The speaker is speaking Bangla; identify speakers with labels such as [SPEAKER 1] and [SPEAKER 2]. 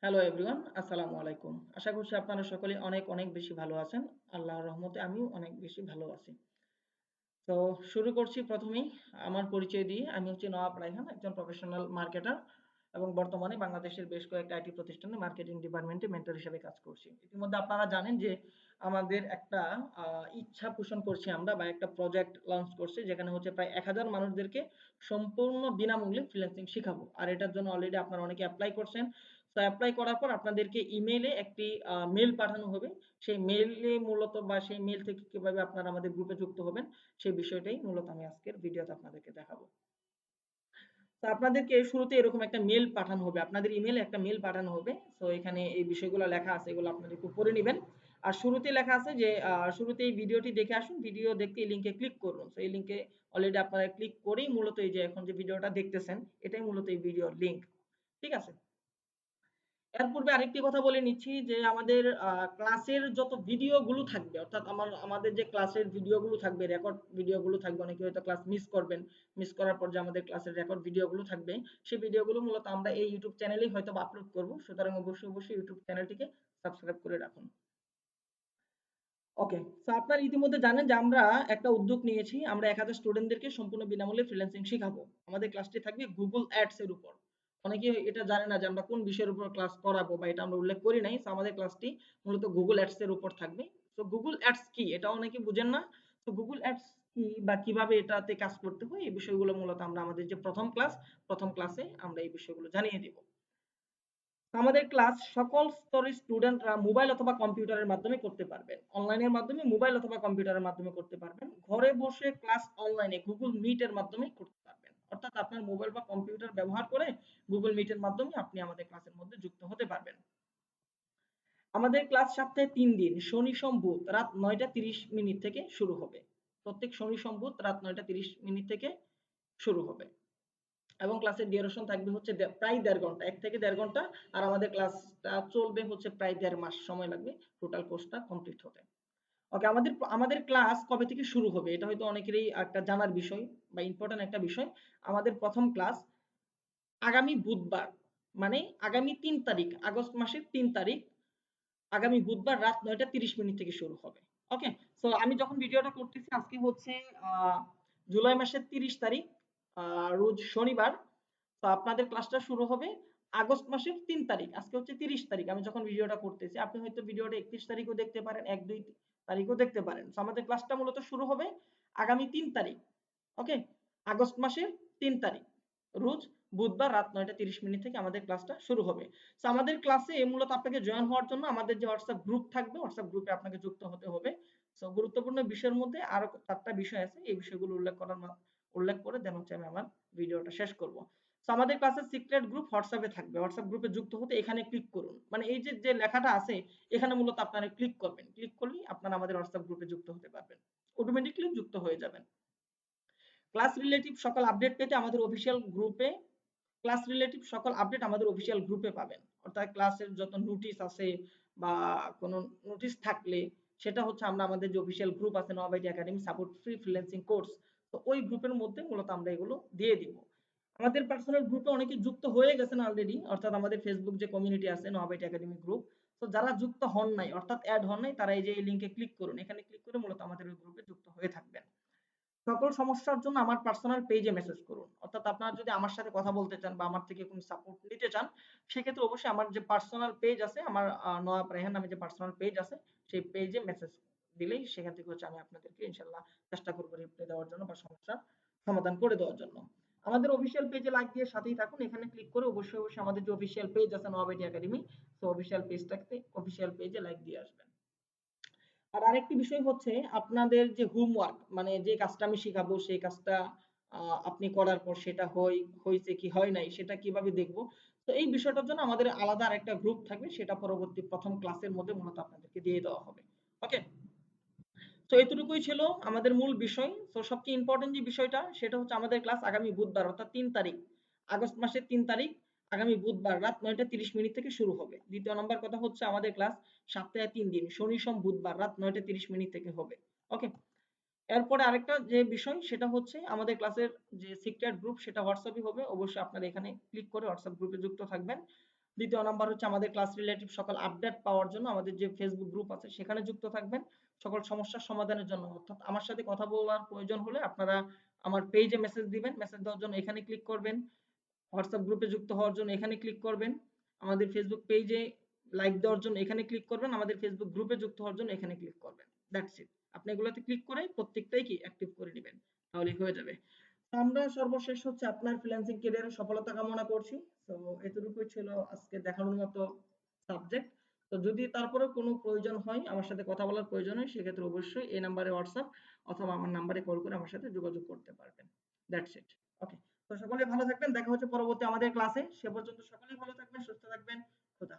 [SPEAKER 1] হ্যালো এভরিওয়ান, আসসালামু আলাইকুম। আশা করছি আপনারা সকলে অনেক অনেক বেশি ভালো আছেন। আল্লাহর রহমতে আমিও অনেক বেশি ভালো আছি। তো শুরু করছি প্রথমেই আমার পরিচয় দিয়ে। আমি হচ্ছি নওয়াব রায়হান, একজন প্রফেশনাল মার্কেটার এবং বর্তমানে বাংলাদেশের বেশ কয়েকটা আইটি প্রতিষ্ঠানে মার্কেটিং ডিপার্টমেন্টে মেন্টর হিসেবে কাজ করছি। ইতিমধ্যে আপনারা জানেন যে আমাদের একটা ইচ্ছা পোষণ করছি আমরা বা একটা প্রজেক্ট লঞ্চ করছি যেখানে হচ্ছে প্রায় ১,০০০ মানুষদেরকে সম্পূর্ণ বিনামূল্যে ফ্রিল্যান্সিং শিখাবো। আর এটার জন্য অলরেডি আপনারা অনেকে এপ্লাই করছেন। তো এপ্লাই করার পর আপনাদেরকে ইমেইলে একটি মেইল পাঠানো হবে। সেই মেইলে মূলত বা সেই মেইল থেকে কিভাবে আপনারা আমাদের গ্রুপে যুক্ত হবেন সেই বিষয়টাই মূলত আমি আজকের ভিডিওতে আপনাদেরকে দেখাবো। তো আপনাদেরকে শুরুতে এরকম একটা মেইল পাঠানো হবে। আপনাদের ইমেইলে একটা মেইল পাঠানো হবে। সো এখানে এই বিষয়গুলো লেখা আছে, এগুলো আপনারা একটু পড়ে নিবেন। আর শুরুতেই লেখা আছে যে শুরুতে এই ভিডিওটি দেখে আসুন। ভিডিও দেখতে এই লিংকে ক্লিক করুন। সো এই লিংকে অলরেডি আপনারা ক্লিক করেই মূলত এই যে এখন যে ভিডিওটা দেখতেছেন, এটাই মূলত এই ভিডিওর লিংক। ঠিক আছে? এর পূর্বে আরেকটি কথা বলে নিচ্ছি যে আমাদের ক্লাসের যত ভিডিওগুলো থাকবে, অর্থাৎ আমাদের যে ক্লাসের ভিডিওগুলো থাকবে, রেকর্ড ভিডিওগুলো থাকবে, অনেকে হয়তো ক্লাস মিস করবেন। মিস করার পর যে আমাদের ক্লাসের রেকর্ড ভিডিওগুলো থাকবে, সেই ভিডিওগুলো মূলত আমরা এই ইউটিউব চ্যানেলেই হয়তো আপলোড করব। সুতরাং অবশ্যই ইউটিউব চ্যানেলটিকে সাবস্ক্রাইব করে রাখুন। ওকে। সো আপনারা ইতিমধ্যে জানেন যে আমরা একটা উদ্যোগ নিয়েছি। আমরা ১,০০০ স্টুডেন্টদেরকে সম্পূর্ণ বিনামূল্যে ফ্রিল্যান্সিং শিখাবো। আমাদের ক্লাসটি থাকবে Google Ads এর উপর। অনেকে এটা জানে না যে আমরা কোন বিষয়ের উপর ক্লাস করাবো বা এটা আমরা উল্লেখ করি নাই। সো আমাদের ক্লাসটি মূলত Google Ads এর উপর থাকবে। সো Google Ads কি? এটা অনেকে বুঝেন না। তো Google Ads কি বা কিভাবে এটাতে কাজ করতে হয় এই বিষয়গুলো মূলত আমরা আমাদের যে প্রথম ক্লাসে আমরা এই বিষয়গুলো জানিয়ে দিব। আমাদের ক্লাস সকল স্তরের স্টুডেন্টরা মোবাইল অথবা কম্পিউটারের মাধ্যমে করতে পারবেন। অনলাইনের মাধ্যমে মোবাইল অথবা কম্পিউটারের মাধ্যমে করতে পারবেন। ঘরে বসে ক্লাস অনলাইনে গুগল মিট এর মাধ্যমে করতে পারবেন। অর্থাৎ আপনার মোবাইল বা কম্পিউটার ব্যবহার করে গুগল মিট এর মাধ্যমে আপনি আমাদের ক্লাসের মধ্যে যুক্ত হতে পারবেন। আমাদের ক্লাস সপ্তাহে ৩ দিন শনি সোম বুধ রাত ৯টা ৩০ মিনিট থেকে শুরু হবে। প্রত্যেক শনি সোম বুধ রাত ৯টা ৩০ মিনিট থেকে শুরু হবে। এবং ক্লাসের ডিউরেশন থাকবে হচ্ছে প্রায় ১.৫ ঘন্টা, ১ থেকে ১.৫ ঘন্টা। আর আমাদের ক্লাসটা চলবে হচ্ছে প্রায় ১.৫ মাস সময় লাগবে টোটাল কোর্সটা কমপ্লিট হতে। ওকে, আমাদের ক্লাস কবে থেকে শুরু হবে এটা হয়তো অনেকেরই একটা জানার বিষয় বা ইম্পর্টেন্ট একটা বিষয়। আমাদের প্রথম ক্লাস আগামী বুধবার, মানে আগামী ৩ তারিখ, আগস্ট মাসের ৩ তারিখ আগামী বুধবার রাত ৯টা ৩০ মিনিট থেকে শুরু হবে। ওকে। সো আমি যখন ভিডিওটা করতেছি আজকে হচ্ছে জুলাই মাসের ৩০ তারিখ, রোজ শনিবার। তো আপনাদের ক্লাসটা শুরু হবে আগস্ট মাসের ৩ তারিখ। আজকে হচ্ছে ৩০ তারিখ, আমি যখন ভিডিওটা করতেছি আপনি হয়তো ভিডিওটা ৩১ তারিখও দেখতে পারেন, ১-২ তারিখও দেখতে পারেন। তো আমাদের ক্লাসটা মূলত শুরু হবে আগামী ৩ তারিখ। ওকে, আগস্ট মাসের ৩ তারিখ, রোজ বুধবার রাত ৯টা ৩০ মিনিট থেকে আমাদের ক্লাসটা শুরু হবে। তো আমাদের ক্লাসে মূলত আপনাকে জয়েন হওয়ার জন্য আমাদের যে হোয়াটসঅ্যাপ গ্রুপ থাকবে, হোয়াটসঅ্যাপ গ্রুপে আপনাকে যুক্ত হতে হবে। সো গুরুত্বপূর্ণ বিষয়ের মধ্যে আরো ৪টা বিষয় আছে, এই বিষয়গুলো উল্লেখ করে দেন হচ্ছে আমি আমার ভিডিওটা শেষ করব। সো আমাদের ক্লাসের সিক্রেট গ্রুপ হোয়াটসঅ্যাপে থাকবে। হোয়াটসঅ্যাপ গ্রুপে যুক্ত হতে এখানে ক্লিক করুন। মানে এই যে লেখাটা আছে এখানে মূলত আপনারা ক্লিক করবেন। ক্লিক করলেই আপনারা আমাদের হোয়াটসঅ্যাপ গ্রুপে যুক্ত হতে পারবেন। অটোমেটিক্যালি যুক্ত হয়ে যাবেন। ক্লাস রিলেটিভ সকল আপডেট পেতে আমাদের অফিসিয়াল গ্রুপে ক্লাস রিলেটিভ সকল আপডেট আমাদের অফিসিয়াল গ্রুপে পাবেন। অর্থাৎ ক্লাসের যত নোটিশ আছে বা কোনো নোটিশ থাকলে সেটা হচ্ছে আমরা আমাদের যে অফিসিয়াল গ্রুপ আছে Nawab IT academy support free freelancing course, তো ওই গ্রুপের মধ্যে মূলত আমরা এগুলো দিয়ে দিব। আমাদের পার্সোনাল গ্রুপে অনেকে যুক্ত হয়ে গেছেন অলরেডি, অর্থাৎ আমাদের ফেসবুক যে কমিউনিটি আছে নওয়াব আইটি একাডেমি গ্রুপ। তো যারা যুক্ত হন নাই অর্থাৎ অ্যাড হন নাই তারা এই যে এই লিংকে ক্লিক করুন, এখানে ক্লিক করে মূলত আমাদের ওই গ্রুপে যুক্ত হয়ে থাকবেন। সকল সমস্যার জন্য আমার পার্সোনাল পেজে মেসেজ করুন। অর্থাৎ আপনারা যদি আমার সাথে কথা বলতে চান বা আমার থেকে কোনো সাপোর্ট নিতে চান সেক্ষেত্রে অবশ্যই আমার যে পার্সোনাল পেজ আছে, আমার নওয়াব রায়হান নামে যে পার্সোনাল পেজ আছে সেই পেজে মেসেজ দিলেই সেখান থেকে হচ্ছে আমি আপনাদেরকে ইনশাল্লাহ চেষ্টা করবো রিপ্লাই দেওয়ার জন্য বা সমস্যার সমাধান করে দেওয়ার জন্য। আমাদের অফিসিয়াল পেজে লাইক দিয়ে সাথেই থাকুন। এখানে ক্লিক করে অবশ্যই আমাদের যে অফিসিয়াল পেজ আছে নওয়াব আইটি একাডেমি, তো অফিসিয়াল পেজে লাইক দিয়ে আসবেন। আর আরেকটি বিষয় হচ্ছে আপনাদের যে হোমওয়ার্ক, মানে যে কাজটা আমি শিখাবো সেই কাজটা আপনি করার পর সেটা হয়েছে কি হয় নাই সেটা কিভাবে দেখবো। তো এই বিষয়টার জন্য আমাদের আলাদা আরেকটা গ্রুপ থাকবে, সেটা পরবর্তী প্রথম ক্লাসের মধ্যে মূলত আপনাদেরকে দিয়ে দেওয়া হবে। ওকে। তো এতটুকুই ছিল আমাদের মূল বিষয়। তো সবচেয়ে ইম্পর্টেন্ট যে বিষয়টা সেটা হচ্ছে আমাদের ক্লাস আগামী বুধবার অর্থাৎ ৩ তারিখ, আগস্ট মাসের ৩ তারিখ আগামী বুধবার রাত ৯টা ৩০ মিনিট থেকে শুরু হবে। দ্বিতীয় নম্বর কথা হচ্ছে আমাদের ক্লাস সপ্তাহে ৩ দিন শনি সোম বুধবার রাত ৯টা ৩০ মিনিট থেকে হবে। ওকে। এরপরে আরেকটা যে বিষয় সেটা হচ্ছে আমাদের ক্লাসের যে সিক্রেট গ্রুপ সেটা হোয়াটসঅ্যাপই হবে। অবশ্যই আপনারা এখানে ক্লিক করে হোয়াটসঅ্যাপ গ্রুপে যুক্ত থাকবেন। দ্বিতীয় নাম্বার হচ্ছে আমাদের ক্লাস রিলেটিভ সকল আপডেট পাওয়ার জন্য আমাদের যে ফেসবুক গ্রুপ আছে সেখানে যুক্ত থাকবেন সকল সমস্যার সমাধানের জন্য। অর্থাৎ আমার সাথে কথা বলার প্রয়োজন হলে আপনারা আমার পেজে মেসেজ দিবেন, মেসেজ দেওয়ার জন্য এখানে ক্লিক করবেন। হোয়াটসঅ্যাপ গ্রুপে যুক্ত হওয়ার জন্য এখানে ক্লিক করবেন। আমাদের ফেসবুক পেজে লাইক দেওয়ার জন্য এখানে ক্লিক করবেন। আমাদের ফেসবুক গ্রুপে যুক্ত হওয়ার জন্য এখানে ক্লিক করবেন। That's it. আপনি এগুলোতে ক্লিক করে প্রত্যেকটাই কি অ্যাক্টিভ করে নেবেন, তাহলেই হয়ে যাবে। তো আমরা সর্বশেষ হচ্ছে আপনার ফ্রিল্যান্সিং ক্যারিয়ারে সফলতা কামনা করছি। তো এতটুকুই ছিল আজকে দেখানোর মতো সাবজেক্ট। তো যদি তারপরেও কোনো প্রয়োজন হয়, আমার সাথে কথা বলার প্রয়োজন হয়, সেক্ষেত্রে অবশ্যই এই নাম্বারে হোয়াটসঅ্যাপ অথবা আমার নাম্বারে কল করে আমার সাথে যোগাযোগ করতে পারবেন। That's it. ওকে। তো সকলেই ভালো থাকবেন। দেখা হচ্ছে পরবর্তী আমাদের ক্লাসে। সে পর্যন্ত সকলেই ভালো থাকবেন, সুস্থ থাকবেন। খোদা